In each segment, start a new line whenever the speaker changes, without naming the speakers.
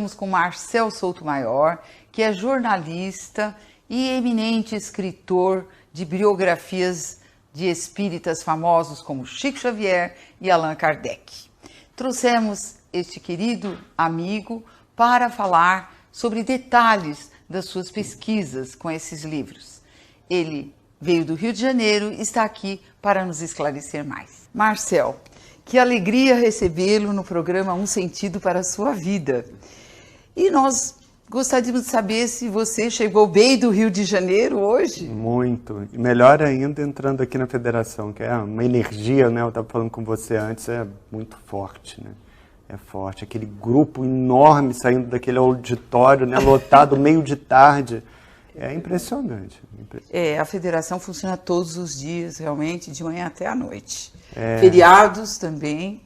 estamos com Marcel Soutomaior, que é jornalista e eminente escritor de biografias de espíritas famosos como Chico Xavier e Allan Kardec. Trouxemos este querido amigo para falar sobre detalhes das suas pesquisas com esses livros. Ele veio do Rio de Janeiro e está aqui para nos esclarecer mais. Marcel, que alegria recebê-lo no programa Um Sentido para a Sua Vida. E nós gostaríamos de saber se você chegou bem do Rio de Janeiro hoje.
Muito. E melhor ainda entrando aqui na federação, que é uma energia, né? Eu estava falando com você antes, é muito forte, né? É forte. Aquele grupo enorme saindo daquele auditório, né? Lotado meio de tarde. É impressionante.
A federação funciona todos os dias, realmente, de manhã até à noite. Feriados também,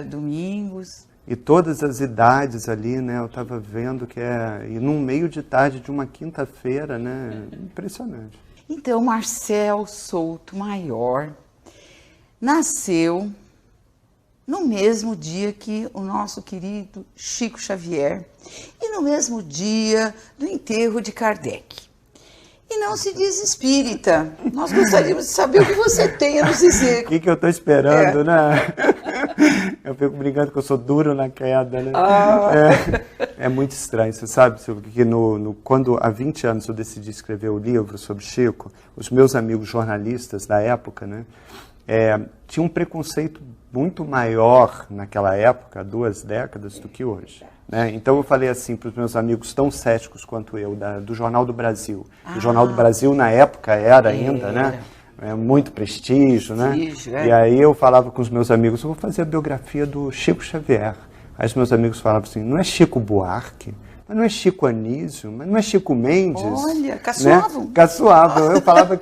domingos.
E todas as idades ali, né? Eu estava vendo que e num meio de tarde de uma quinta-feira, né? Impressionante.
Então, Marcel Soutomaior nasceu no mesmo dia que o nosso querido Chico Xavier e no mesmo dia do enterro de Kardec. E não se diz espírita. Nós gostaríamos de saber o que você tem a nos dizer.
O que eu estou esperando, né? Eu fico brincando que eu sou duro na queda, né? É muito estranho, você sabe, Silvio, que quando há 20 anos eu decidi escrever o livro sobre Chico, os meus amigos jornalistas da época, né, tinham um preconceito muito maior naquela época, há 2 décadas, do que hoje. Né? Então eu falei assim para os meus amigos tão céticos quanto eu, do Jornal do Brasil. O Jornal do Brasil na época era ainda, né? Muito prestígio, né? E aí eu falava com os meus amigos, eu vou fazer a biografia do Chico Xavier. Aí os meus amigos falavam assim, não é Chico Buarque, mas não é Chico Anísio, mas não é Chico Mendes.
Olha, caçoavam.
Né? Caçoavam. Eu falava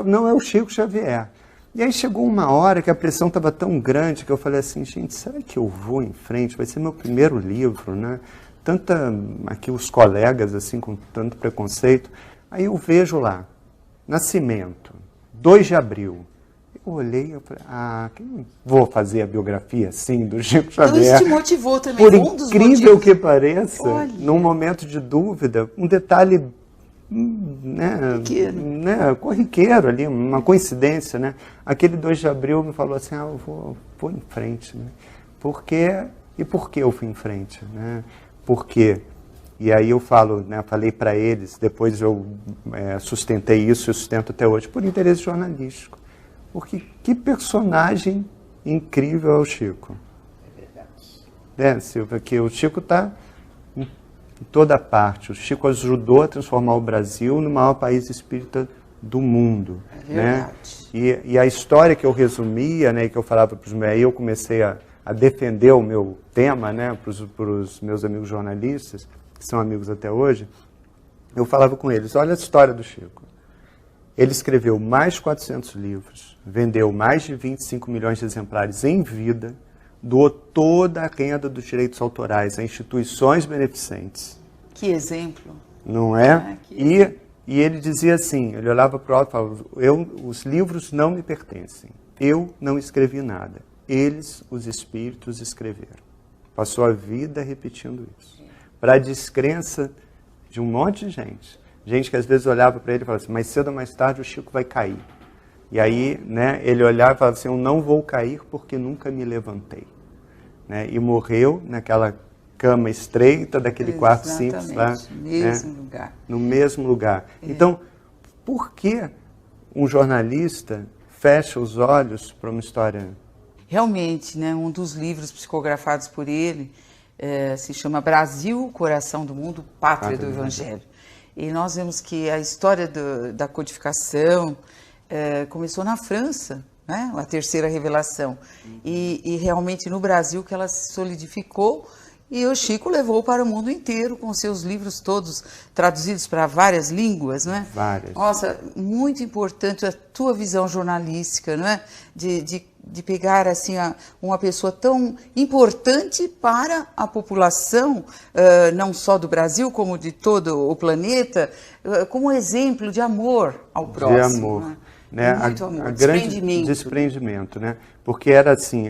não, é o Chico Xavier. E aí chegou uma hora que a pressão estava tão grande que eu falei assim, gente, será que eu vou em frente? Vai ser meu primeiro livro, né? Aqui os colegas, assim, com tanto preconceito. Aí eu vejo lá, Nascimento, 2 de abril. Eu olhei e falei, vou fazer a biografia, sim, do Chico Xavier.
Então isso te motivou também.
Por incrível que pareça, num momento de dúvida, um detalhe corriqueiro ali, uma coincidência, né? Aquele 2 de abril me falou assim, eu vou em frente, né? Por quê? E por que eu fui em frente, né? Por quê? E aí eu falei para eles, depois eu sustentei isso, eu sustento até hoje, por interesse jornalístico. Porque que personagem incrível é o Chico. É verdade. Silvia, que o Chico está em toda parte. O Chico ajudou a transformar o Brasil no maior país espírita do mundo.
É verdade.
Né? E a história que eu resumia, né, que eu falava para os meus, aí eu comecei a defender o meu tema, né, para os meus amigos jornalistas, que são amigos até hoje, eu falava com eles, olha a história do Chico. Ele escreveu mais de 400 livros, vendeu mais de 25 milhões de exemplares em vida, doou toda a renda dos direitos autorais a instituições beneficentes.
Que exemplo.
Não é? E ele dizia assim, ele olhava para o alto e falava, os livros não me pertencem, eu não escrevi nada, eles, os espíritos, escreveram. Passou a vida repetindo isso. Para a descrença de um monte de gente. Gente que às vezes olhava para ele e falava assim, mais cedo ou mais tarde o Chico vai cair. E aí, né, ele olhava e falava assim, eu não vou cair porque nunca me levantei. Né? E morreu naquela cama estreita daquele quarto simples lá. No mesmo lugar. Então, por que um jornalista fecha os olhos para uma história?
Realmente, né, um dos livros psicografados por ele se chama Brasil, Coração do Mundo, Pátria do Evangelho. E nós vemos que a história da codificação começou na França, né? A terceira revelação. E realmente no Brasil que ela se solidificou e o Chico levou para o mundo inteiro com seus livros todos traduzidos para várias línguas, não é?
Várias.
Nossa, muito importante a tua visão jornalística, não é? De pegar assim uma pessoa tão importante para a população, não só do Brasil, como de todo o planeta, como exemplo de amor ao próximo.
De amor.
Né?
né?
Muito amor,
grande desprendimento, né? Porque era assim,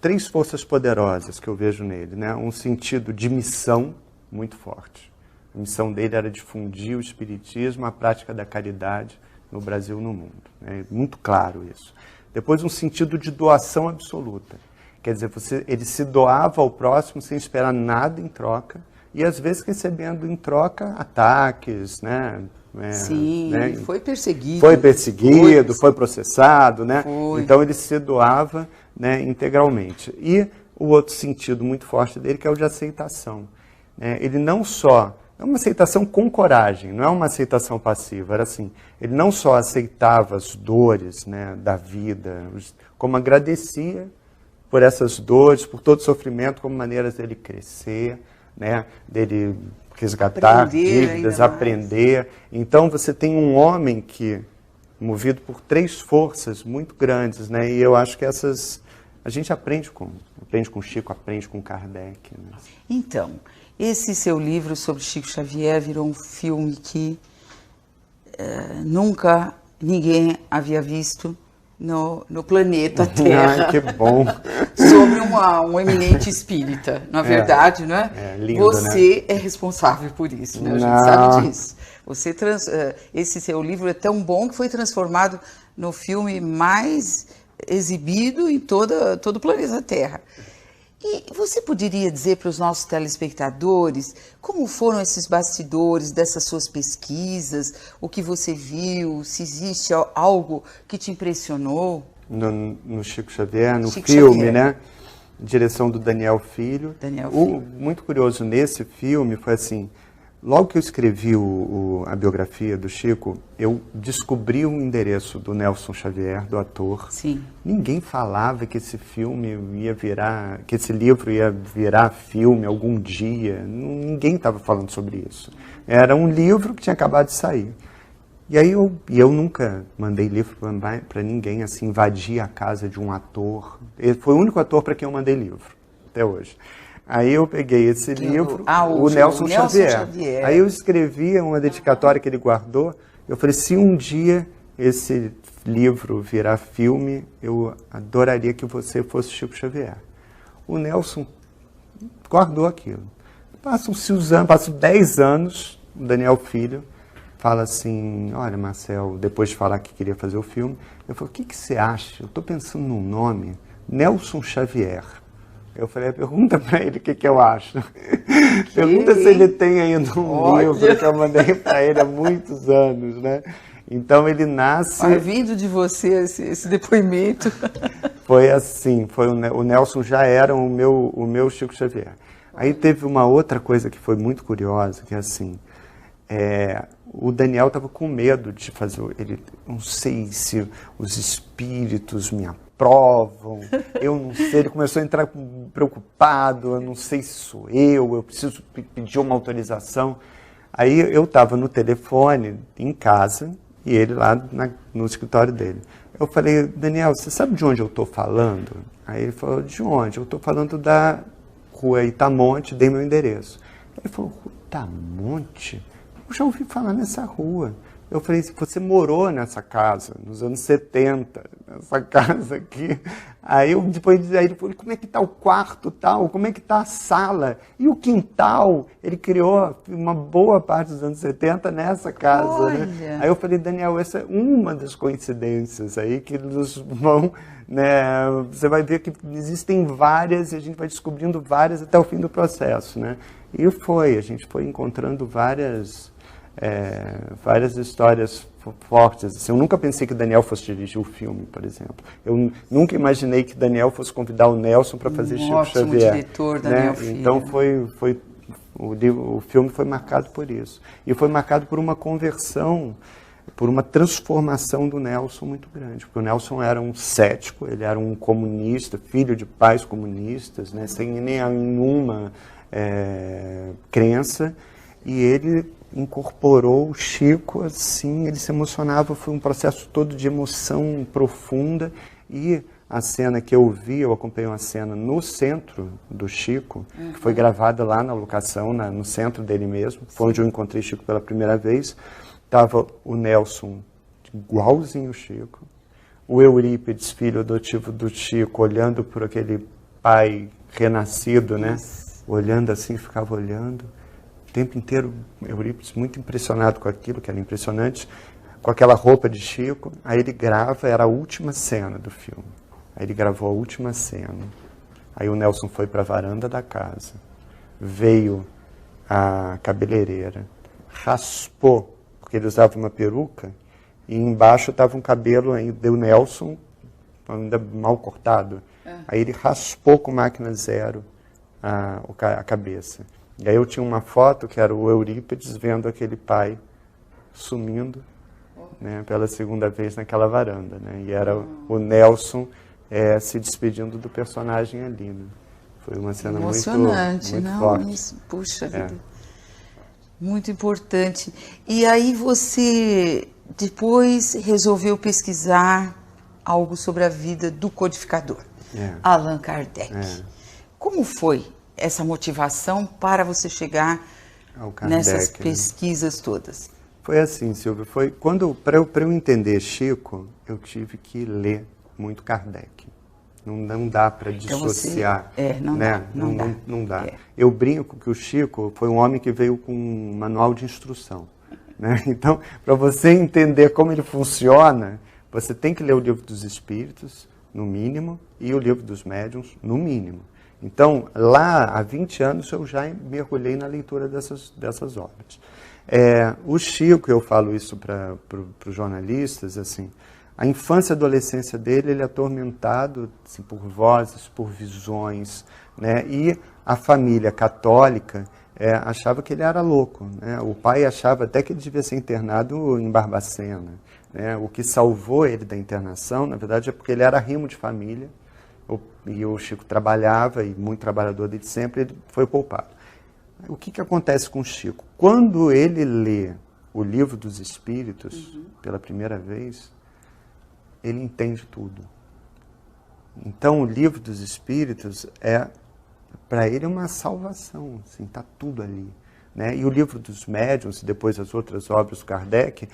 três forças poderosas que eu vejo nele, né? Um sentido de missão muito forte. A missão dele era difundir o espiritismo, a prática da caridade no Brasil e no mundo. É muito claro isso. Depois, um sentido de doação absoluta. Quer dizer, ele se doava ao próximo sem esperar nada em troca e, às vezes, recebendo em troca ataques, né?
Sim,
né?
Foi perseguido.
Foi processado, né?
Foi.
Então, ele se doava, né, integralmente. E o outro sentido muito forte dele, que é o de aceitação. Ele não só... É uma aceitação com coragem, não é uma aceitação passiva. Era assim, ele não só aceitava as dores, né, da vida, como agradecia por essas dores, por todo o sofrimento, como maneiras dele crescer, né, dele resgatar dívidas, aprender. Então você tem um homem que, movido por três forças muito grandes, né, e eu acho que essas... A gente aprende com Chico, aprende com Kardec. Né?
Então... Esse seu livro sobre Chico Xavier virou um filme que nunca ninguém havia visto no planeta Terra.
Ah, que bom!
Sobre um eminente espírita, na verdade, não é?
Lindo,
Você
né?
É responsável por isso, né? A gente sabe disso. Esse seu livro é tão bom que foi transformado no filme mais exibido em todo o planeta Terra. E você poderia dizer para os nossos telespectadores como foram esses bastidores dessas suas pesquisas, o que você viu, se existe algo que te impressionou?
No Chico Xavier, no
Chico
filme,
Xavier.
Né? Direção do Daniel Filho. Muito curioso nesse filme foi assim, logo que eu escrevi a biografia do Chico, eu descobri o endereço do Nelson Xavier, do ator.
Sim.
Ninguém falava que esse que esse livro ia virar filme algum dia. Ninguém estava falando sobre isso. Era um livro que tinha acabado de sair. E aí eu nunca mandei livro para ninguém, assim, invadir a casa de um ator. Ele foi o único ator para quem eu mandei livro, até hoje. Aí eu peguei esse livro, o Nelson Xavier. Aí eu escrevi uma dedicatória que ele guardou. Eu falei, se um dia esse livro virar filme, eu adoraria que você fosse Chico Xavier. O Nelson guardou aquilo. Passam-se os anos, passam 10 anos, o Daniel Filho fala assim, olha, Marcel, depois de falar que queria fazer o filme, eu falei, o que você acha? Eu estou pensando num nome, Nelson Xavier. Eu falei, pergunta para ele o que eu acho. Pergunta se ele tem ainda um livro que eu mandei para ele há muitos anos, né? Então ele nasce...
Vindo de você esse depoimento.
Foi assim, o Nelson já era o meu Chico Xavier. Aí teve uma outra coisa que foi muito curiosa, que é assim, o Daniel estava com medo de fazer, não sei se os espíritos me aprovam, eu não sei, ele começou a entrar preocupado, eu não sei se sou eu preciso pedir uma autorização. Aí eu estava no telefone, em casa, e ele lá no escritório dele. Eu falei, Daniel, você sabe de onde eu estou falando? Aí ele falou, de onde? Eu estou falando da rua Itamonte, dei meu endereço. Ele falou, Itamonte? Eu já ouvi falar nessa rua. Eu falei, você morou nessa casa, nos anos 70, nessa casa aqui. Aí ele falou, como é que está o quarto tal? Como é que está a sala? E o quintal? Ele criou uma boa parte dos anos 70 nessa casa. Né? Aí eu falei, Daniel, essa é uma das coincidências aí que nos vão... Né, você vai ver que existem várias e a gente vai descobrindo várias até o fim do processo. Né? E a gente foi encontrando várias histórias fortes. Assim, eu nunca pensei que Daniel fosse dirigir o filme, por exemplo. Eu nunca imaginei que Daniel fosse convidar o Nelson para fazer Chico Xavier.
Diretor, Daniel Filho.
Então o filme foi marcado por isso. E foi marcado por uma conversão, por uma transformação do Nelson muito grande. Porque o Nelson era um cético, ele era um comunista, filho de pais comunistas, né, sem nenhuma crença, e ele incorporou o Chico, assim, ele se emocionava, foi um processo todo de emoção profunda, e a cena que eu vi, eu acompanhei uma cena no centro do Chico, que foi gravada lá na locação, no centro dele mesmo, foi onde eu encontrei Chico pela primeira vez. Estava o Nelson igualzinho o Chico. O Eurípides, filho adotivo do Chico, olhando por aquele pai renascido, né? Olhando assim, ficava olhando. O tempo inteiro, Eurípides muito impressionado com aquilo, que era impressionante, com aquela roupa de Chico. Aí ele grava, era a última cena do filme. Aí ele gravou a última cena. Aí o Nelson foi para a varanda da casa, veio a cabeleireira, raspou, porque ele usava uma peruca, e embaixo estava um cabelo do Nelson, ainda mal cortado. Aí ele raspou com máquina zero a cabeça. E aí eu tinha uma foto que era o Eurípides vendo aquele pai sumindo, né, pela segunda vez naquela varanda, né? E era o Nelson se despedindo do personagem ali, né? Foi uma cena
emocionante,
muito
não?
forte.
Isso, puxa vida. Muito importante. E aí você depois resolveu pesquisar algo sobre a vida do codificador, Allan Kardec. Como foi essa motivação para você chegar nessas pesquisas todas?
Foi assim, Silvia, para eu entender Chico, eu tive que ler muito Kardec. Não dá para dissociar. Não dá. Eu brinco que o Chico foi um homem que veio com um manual de instrução, né? Então, para você entender como ele funciona, você tem que ler o Livro dos Espíritos, no mínimo, e o Livro dos Médiuns, no mínimo. Então, lá, há 20 anos, eu já mergulhei na leitura dessas obras. O Chico, eu falo isso para os jornalistas, assim, a infância e adolescência dele, ele é atormentado assim, por vozes, por visões, né? E a família católica achava que ele era louco, né? O pai achava até que ele devia ser internado em Barbacena, né? O que salvou ele da internação, na verdade, é porque ele era rimo de família, e o Chico trabalhava, e muito trabalhador desde sempre, ele foi poupado. O que acontece com o Chico? Quando ele lê o Livro dos Espíritos, pela primeira vez, ele entende tudo. Então, o Livro dos Espíritos para ele, uma salvação, assim, está tudo ali, né? E o Livro dos Médiuns, e depois as outras obras do Kardec,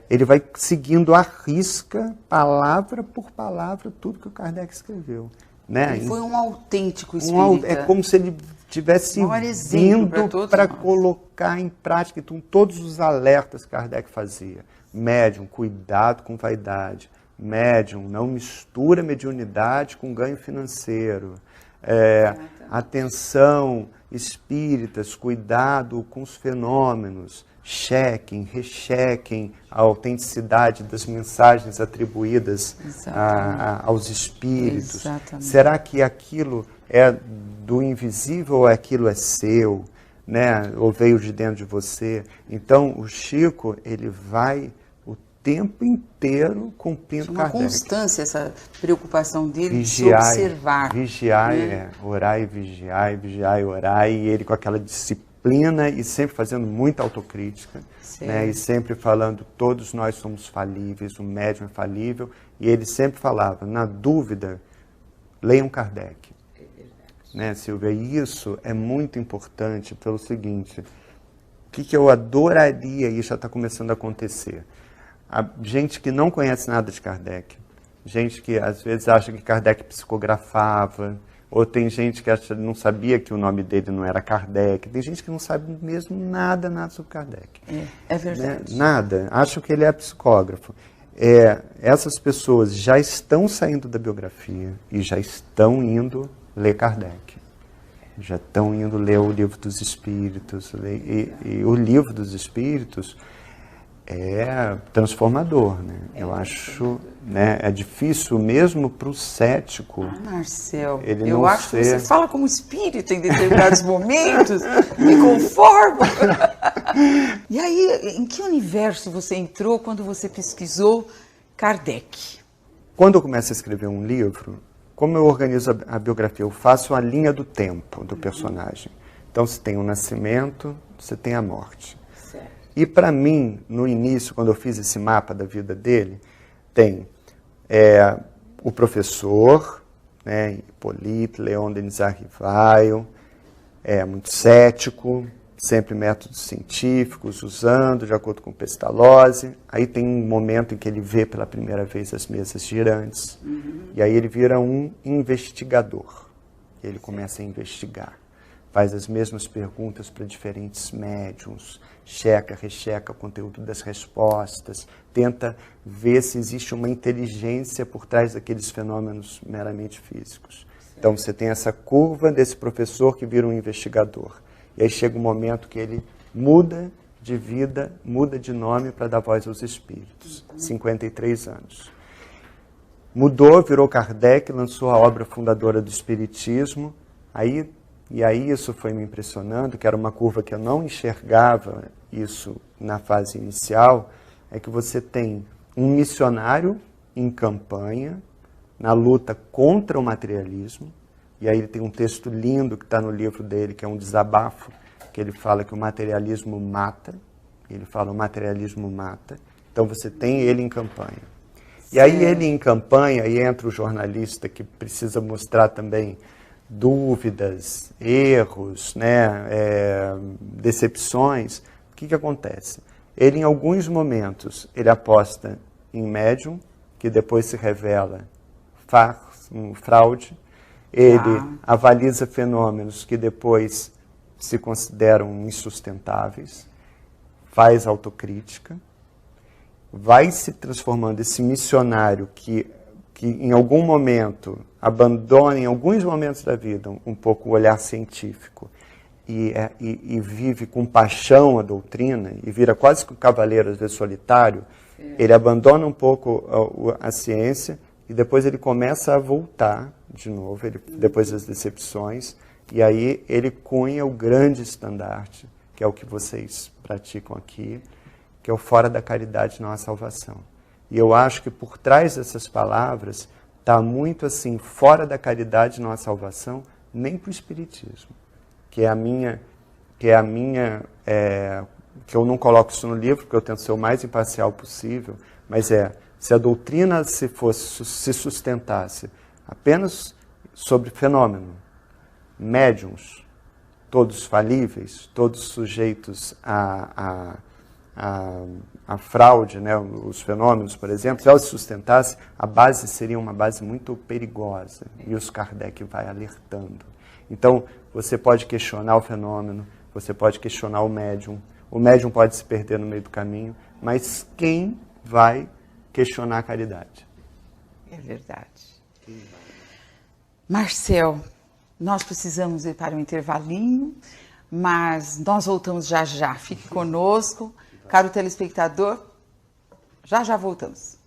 ele vai seguindo à risca, palavra por palavra, tudo que o Kardec escreveu. Né?
Ele foi um autêntico espírita.
É como se ele tivesse vindo para colocar em prática todos os alertas que Kardec fazia. Médium, cuidado com vaidade. Médium, não mistura mediunidade com ganho financeiro. Atenção, espíritas, cuidado com os fenômenos. Chequem, rechequem a autenticidade das mensagens atribuídas aos espíritos. Exatamente. Será que aquilo é do invisível ou aquilo é seu, né? Ou veio de dentro de você? Então, o Chico, ele vai o tempo inteiro cumprindo Kardec.
Uma constância, essa preocupação dele de se observar.
Vigiai, orai, vigiai, vigiai, orai, e ele com aquela disciplina e sempre fazendo muita autocrítica, né? E sempre falando, todos nós somos falíveis, o médium é falível, e ele sempre falava, na dúvida, leiam Kardec. Né, Silvia? E isso é muito importante pelo seguinte, o que eu adoraria, e já está começando a acontecer, a gente que não conhece nada de Kardec, gente que às vezes acha que Kardec psicografava, ou tem gente que não sabia que o nome dele não era Kardec, tem gente que não sabe mesmo nada sobre Kardec.
É verdade.
Né? Nada, acham que ele é psicógrafo. Essas pessoas já estão saindo da biografia e já estão indo ler Kardec. Já estão indo ler o Livro dos Espíritos. E o Livro dos Espíritos é transformador, né? Eu acho, né? É difícil mesmo para o cético.
Marcel, eu acho que você fala como espírito em determinados momentos, me conformo. E aí, em que universo você entrou quando você pesquisou Kardec?
Quando eu começo a escrever um livro, como eu organizo a biografia? Eu faço a linha do tempo do personagem. Então, você tem o nascimento, você tem a morte.
Certo.
E para mim, no início, quando eu fiz esse mapa da vida dele, tem o professor, né, Hipólito, Leon Denis Arrivaio, muito cético, sempre métodos científicos, usando de acordo com Pestalozzi. Aí tem um momento em que ele vê pela primeira vez as mesas girantes, e aí ele vira um investigador. Ele começa a investigar, faz as mesmas perguntas para diferentes médiums, checa, recheca o conteúdo das respostas, tenta ver se existe uma inteligência por trás daqueles fenômenos meramente físicos. Então você tem essa curva desse professor que vira um investigador. E aí chega um momento que ele muda de vida, muda de nome para dar voz aos espíritos. 53 anos. Mudou, virou Kardec, lançou a obra fundadora do Espiritismo. E aí isso foi me impressionando, que era uma curva que eu não enxergava isso na fase inicial, é que você tem um missionário em campanha, na luta contra o materialismo, e aí ele tem um texto lindo que está no livro dele, que é um desabafo, que ele fala que o materialismo mata, ele fala o materialismo mata, então você tem ele em campanha. E aí ele em campanha, aí entra o jornalista que precisa mostrar também dúvidas, erros, né, decepções. O que acontece? Ele em alguns momentos, ele aposta em médium, que depois se revela um fraude, ele avaliza fenômenos que depois se consideram insustentáveis, faz autocrítica, vai se transformando esse missionário que em algum momento abandona, em alguns momentos da vida, um pouco o olhar científico e vive com paixão a doutrina e vira quase que um cavaleiro, às vezes solitário. Ele abandona um pouco a ciência e depois ele começa a voltar de novo, depois das decepções, e aí ele cunha o grande estandarte, que é o que vocês praticam aqui, que é o fora da caridade não há salvação. E eu acho que por trás dessas palavras está muito assim, fora da caridade não há salvação, nem para o Espiritismo, que eu não coloco isso no livro, porque eu tento ser o mais imparcial possível, mas se a doutrina se sustentasse apenas sobre fenômeno, médiums, todos falíveis, todos sujeitos a fraude, né, os fenômenos, por exemplo, se ela se sustentasse, a base seria uma base muito perigosa, e os Kardec vai alertando. Então, você pode questionar o fenômeno, você pode questionar o médium pode se perder no meio do caminho, mas quem vai questionar a caridade?
É verdade. Marcel, nós precisamos ir para um intervalinho, mas nós voltamos já já. Fique conosco, caro telespectador, já já voltamos.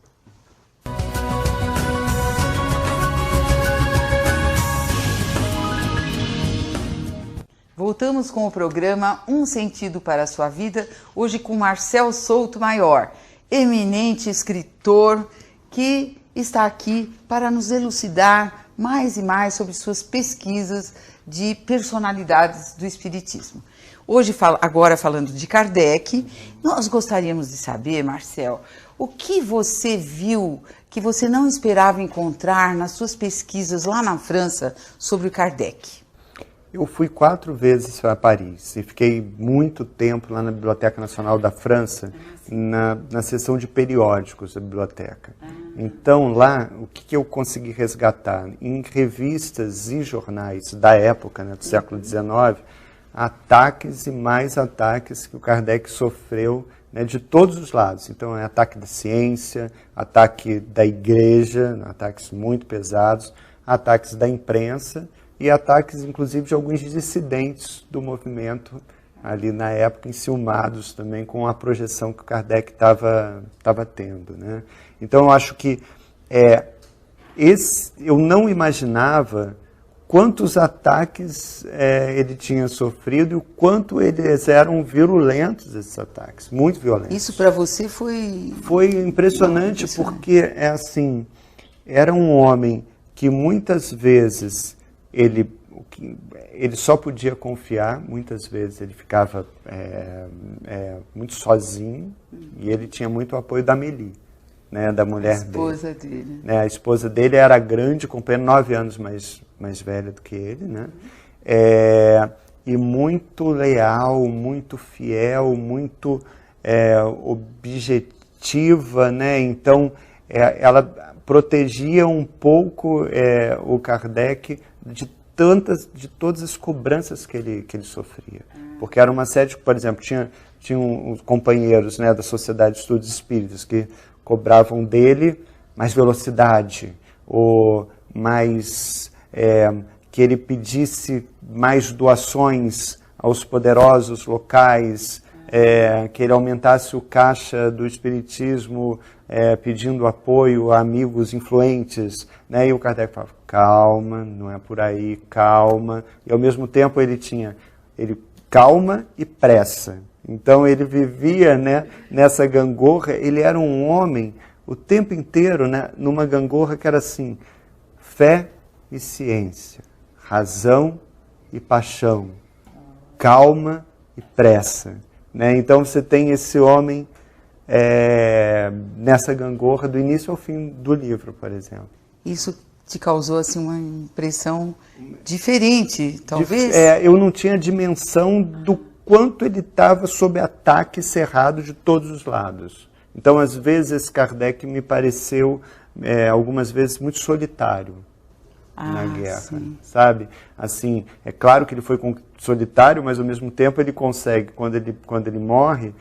Voltamos com o programa Um Sentido para a Sua Vida, hoje com Marcel Souto Maior, eminente escritor que está aqui para nos elucidar mais e mais sobre suas pesquisas de personalidades do Espiritismo. Hoje, agora falando de Kardec, nós gostaríamos de saber, Marcel, o que você viu que você não esperava encontrar nas suas pesquisas lá na França sobre o Kardec?
Eu fui 4 vezes para Paris e fiquei muito tempo lá na Biblioteca Nacional da França, na seção de periódicos da biblioteca. Então lá, o que eu consegui resgatar? Em revistas e jornais da época, né, do século XIX, ataques e mais ataques que o Kardec sofreu, né, de todos os lados. Então é ataque da ciência, ataque da igreja, ataques muito pesados, ataques da imprensa, e ataques, inclusive, de alguns dissidentes do movimento ali na época, enciumados também com a projeção que o Kardec estava tendo, né? Então, eu acho que eu não imaginava quantos ataques ele tinha sofrido e o quanto eles eram virulentos, esses ataques, muito violentos.
Isso para você foi...
Foi impressionante, porque, era um homem que muitas vezes... Ele só podia confiar, muitas vezes ele ficava muito sozinho, e ele tinha muito apoio da Amélie, né, da mulher dele.
A esposa dele.
Né, a esposa dele era grande companheira, 9 anos mais velha do que ele, né? e muito leal, muito fiel, muito objetiva, né? Então, ela protegia um pouco o Kardec de todas as cobranças que ele sofria. Porque era uma sede, por exemplo, tinha uns companheiros, né, da Sociedade de Estudos Espíritas que cobravam dele mais velocidade, ou mais que ele pedisse mais doações aos poderosos locais, que ele aumentasse o caixa do espiritismo, pedindo apoio a amigos influentes, né? E o Kardec falava, calma, não é por aí, calma. E ao mesmo tempo ele calma e pressa. Então ele vivia, né, nessa gangorra, ele era um homem o tempo inteiro, né, numa gangorra que era assim, fé e ciência, razão e paixão, calma e pressa. Né? Então você tem esse homem nessa gangorra do início ao fim do livro, por exemplo.
Isso te causou assim uma impressão diferente, talvez?
Eu não tinha dimensão do quanto ele estava sob ataque cerrado de todos os lados. Então, às vezes, esse Kardec me pareceu, algumas vezes, muito solitário na guerra, sim. Sabe? Assim, é claro que ele foi solitário, mas, ao mesmo tempo, ele consegue, quando ele morre,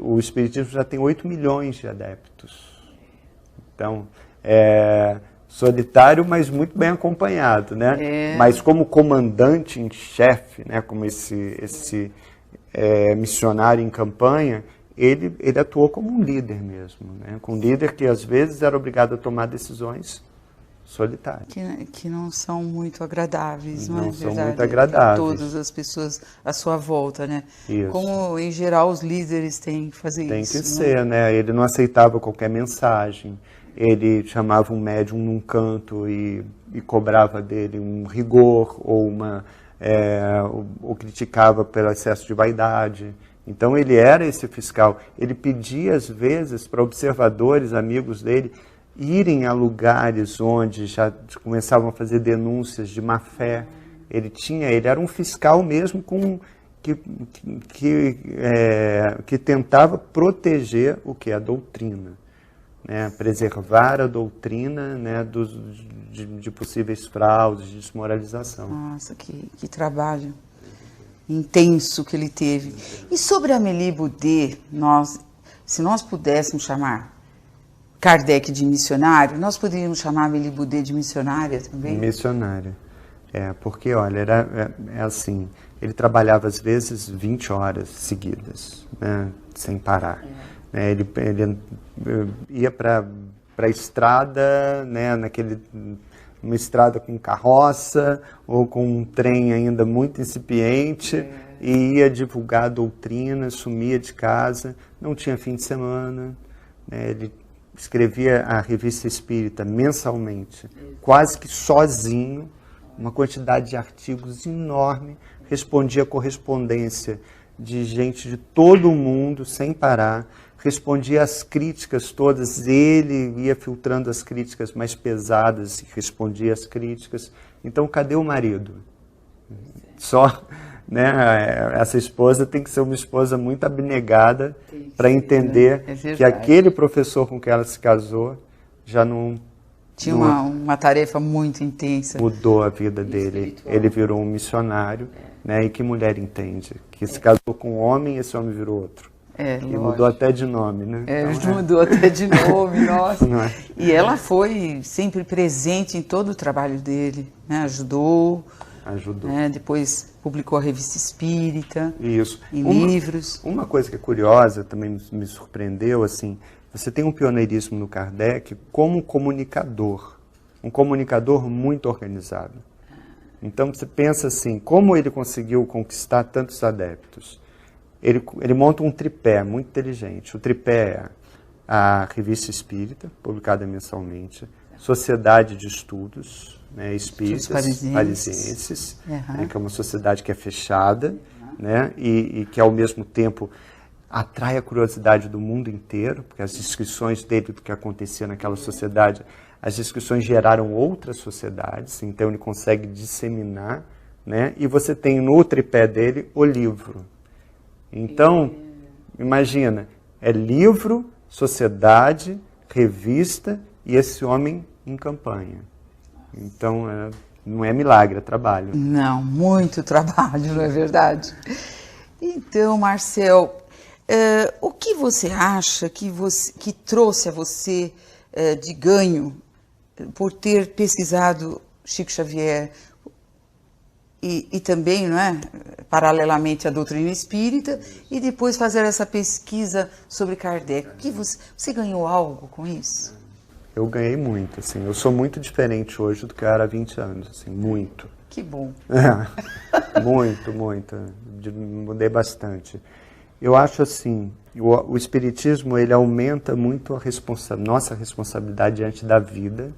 o Espiritismo já tem 8 milhões de adeptos. Então, solitário, mas muito bem acompanhado, né? Mas como comandante em chefe, né? Como esse missionário em campanha, ele atuou como um líder mesmo, né? Com um líder que às vezes era obrigado a tomar decisões solitárias.
Que não são muito agradáveis, não é verdade?
Não são muito agradáveis.
Todas as pessoas à sua volta, né?
Isso.
Como, em geral, os líderes têm que fazer isso.
Tem que ser, né? Ele não aceitava qualquer mensagem. Ele chamava um médium num canto e cobrava dele um rigor ou criticava pelo excesso de vaidade. Então ele era esse fiscal. Ele pedia às vezes para observadores, amigos dele, irem a lugares onde já começavam a fazer denúncias de má fé. Ele era um fiscal mesmo que tentava proteger o que? A doutrina. Né, preservar a doutrina, né, de possíveis fraudes, de desmoralização.
Nossa, que trabalho intenso que ele teve. E sobre a Amélie Boudet, se nós pudéssemos chamar Kardec de missionário, nós poderíamos chamar a Amélie Boudet de missionária também?
Missionária. Porque, olha, era assim, ele trabalhava às vezes 20 horas seguidas, né, sem parar. Ele ia para a estrada, né, uma estrada com carroça ou com um trem ainda muito incipiente e ia divulgar a doutrina, sumia de casa, não tinha fim de semana. Né, ele escrevia a Revista Espírita mensalmente, quase que sozinho, uma quantidade de artigos enorme, respondia correspondência de gente de todo o mundo, sem parar, respondia às críticas todas, ele ia filtrando as críticas mais pesadas e respondia às críticas. Então, cadê o marido? Só, né, essa esposa tem que ser uma esposa muito abnegada para entender que aquele professor com quem ela se casou já não...
Tinha uma tarefa muito intensa.
Mudou a vida dele. Ele virou um missionário, né? E que mulher entende? Que se casou com um homem e esse homem virou outro. E mudou até de nome, né?
Mudou até de nome, nossa. E ela foi sempre presente em todo o trabalho dele, né? Ajudou. Né? Depois publicou a Revista Espírita.
Isso.
Em livros.
Uma coisa que é curiosa, também me surpreendeu, assim, você tem um pioneirismo no Kardec como comunicador. Um comunicador muito organizado. Então você pensa assim, como ele conseguiu conquistar tantos adeptos? Ele monta um tripé muito inteligente. O tripé é a Revista Espírita, publicada mensalmente, Sociedade de Estudos, né, Espíritas Parisienses, né, que é uma sociedade que é fechada, né, e que ao mesmo tempo atrai a curiosidade do mundo inteiro, porque as descrições dele do que acontecia naquela sociedade, as descrições geraram outras sociedades, então ele consegue disseminar né? E você tem no tripé dele o livro. Então, imagina, é livro, sociedade, revista e esse homem em campanha. Então, não é milagre, é trabalho.
Não, muito trabalho, não é verdade? Então, Marcel, o que você acha que trouxe a você de ganho por ter pesquisado Chico Xavier e também, não é, paralelamente à doutrina espírita, e depois fazer essa pesquisa sobre Kardec? O que você ganhou algo com isso?
Eu ganhei muito, assim. Eu sou muito diferente hoje do que eu era há 20 anos, assim, muito.
Que bom.
Muito. Mudei bastante. Eu acho assim, o Espiritismo, ele aumenta muito nossa responsabilidade diante da vida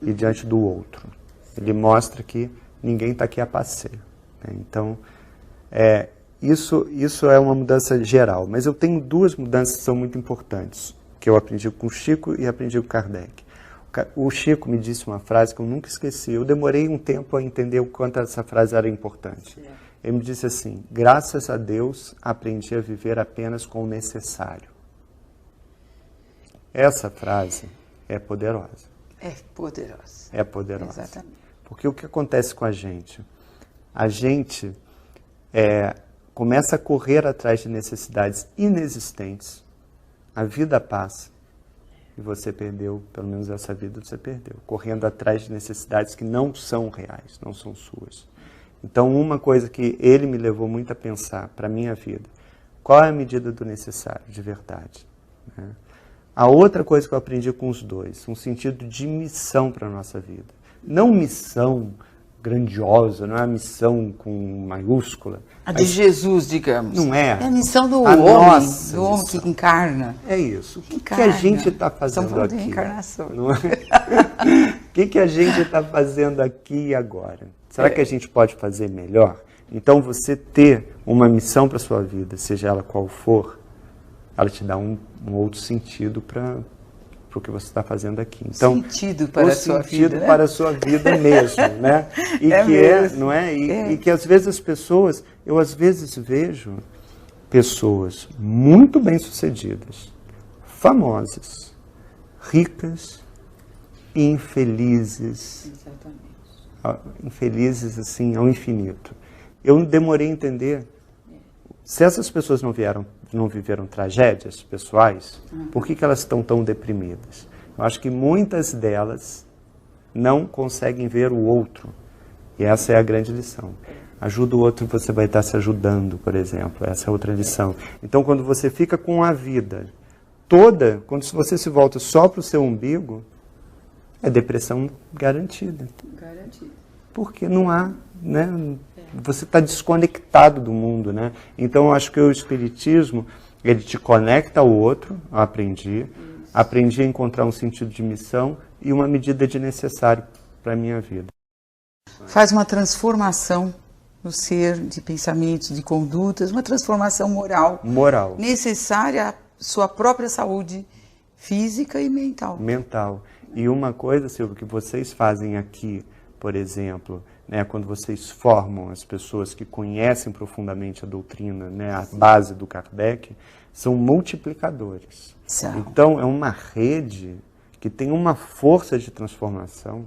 e diante do outro. Ele mostra que ninguém está aqui a passeio, né? Então, isso é uma mudança geral. Mas eu tenho duas mudanças que são muito importantes, que eu aprendi com o Chico e aprendi com Kardec. O Chico me disse uma frase que eu nunca esqueci. Eu demorei um tempo a entender o quanto essa frase era importante. Ele me disse assim: graças a Deus aprendi a viver apenas com o necessário. Essa frase é poderosa.
É poderosa.
É poderosa.
Exatamente.
Porque o que acontece com a gente? A gente começa a correr atrás de necessidades inexistentes. A vida passa e você perdeu, pelo menos essa vida você perdeu, correndo atrás de necessidades que não são reais, não são suas. Então, uma coisa que ele me levou muito a pensar para a minha vida: qual é a medida do necessário, de verdade, né? A outra coisa que eu aprendi com os dois, um sentido de missão para a nossa vida. Não missão grandiosa, não é a missão com maiúscula.
A de Jesus, digamos.
Não é.
É a missão do homem que encarna.
É isso. O que a gente está fazendo aqui?
De reencarnação.
Não é? O que a gente está fazendo aqui e agora? Será que a gente pode fazer melhor? Então, você ter uma missão para a sua vida, seja ela qual for, ela te dá um outro sentido para o que você está fazendo aqui. Então,
sentido para a sua vida, né?
para a sua vida mesmo, né? E não é? E que às vezes as pessoas, eu às vezes vejo pessoas muito bem-sucedidas, famosas, ricas e infelizes.
Exatamente.
Infelizes assim ao infinito. Eu demorei a entender. Se essas pessoas não viveram tragédias pessoais, por que elas estão tão deprimidas? Eu acho que muitas delas não conseguem ver o outro. E essa é a grande lição. Ajuda o outro, você vai estar se ajudando, por exemplo. Essa é outra lição. Então, quando você fica com a vida toda, quando você se volta só para o seu umbigo, é depressão garantida.
Garantida. Porque
não há, né? Você está desconectado do mundo, né? Então, eu acho que o Espiritismo, ele te conecta ao outro. Eu aprendi a encontrar um sentido de missão e uma medida de necessário para a minha vida.
Faz uma transformação no ser, de pensamentos, de condutas, uma transformação moral. Necessária à sua própria saúde física e mental.
E uma coisa, Silvio, que vocês fazem aqui, por exemplo, né, quando vocês formam as pessoas que conhecem profundamente a doutrina, né, a base do Kardec, são multiplicadores. Então, é uma rede que tem uma força de transformação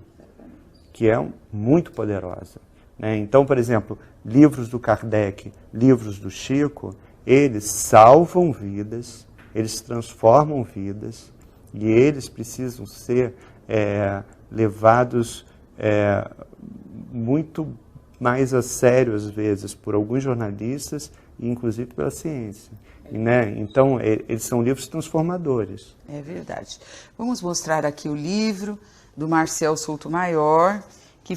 que é muito poderosa, né? Então, por exemplo, livros do Kardec, livros do Chico, eles salvam vidas, eles transformam vidas, e eles precisam ser levados muito mais a sério, às vezes, por alguns jornalistas e, inclusive, pela ciência. Né? Então, eles são livros transformadores.
É verdade. Vamos mostrar aqui o livro do Marcel Souto-Maior, que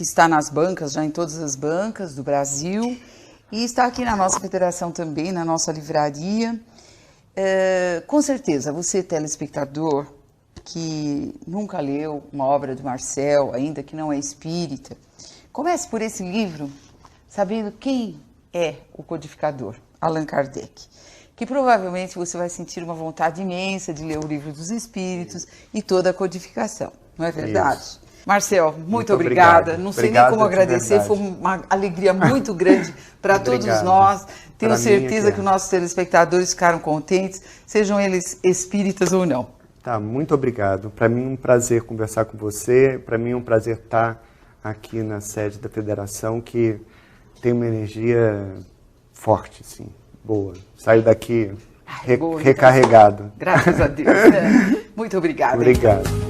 está nas bancas, já em todas as bancas do Brasil, e está aqui na nossa federação também, na nossa livraria. Com certeza, você, telespectador, que nunca leu uma obra do Marcel, ainda que não é espírita, comece por esse livro, sabendo quem é o codificador, Allan Kardec, que provavelmente você vai sentir uma vontade imensa de ler o Livro dos Espíritos e toda a codificação, não é verdade? Isso. Marcel, muito obrigada. Não sei nem como agradecer, foi uma alegria muito grande para todos nós. Tenho certeza que os nossos telespectadores ficaram contentes, sejam eles espíritas ou não.
Tá, muito obrigado. Para mim é um prazer conversar com você, para mim é um prazer estar aqui na sede da Federação, que tem uma energia forte, assim, boa. Saio daqui recarregado.
Graças a Deus. Né? Muito obrigada.
Obrigado.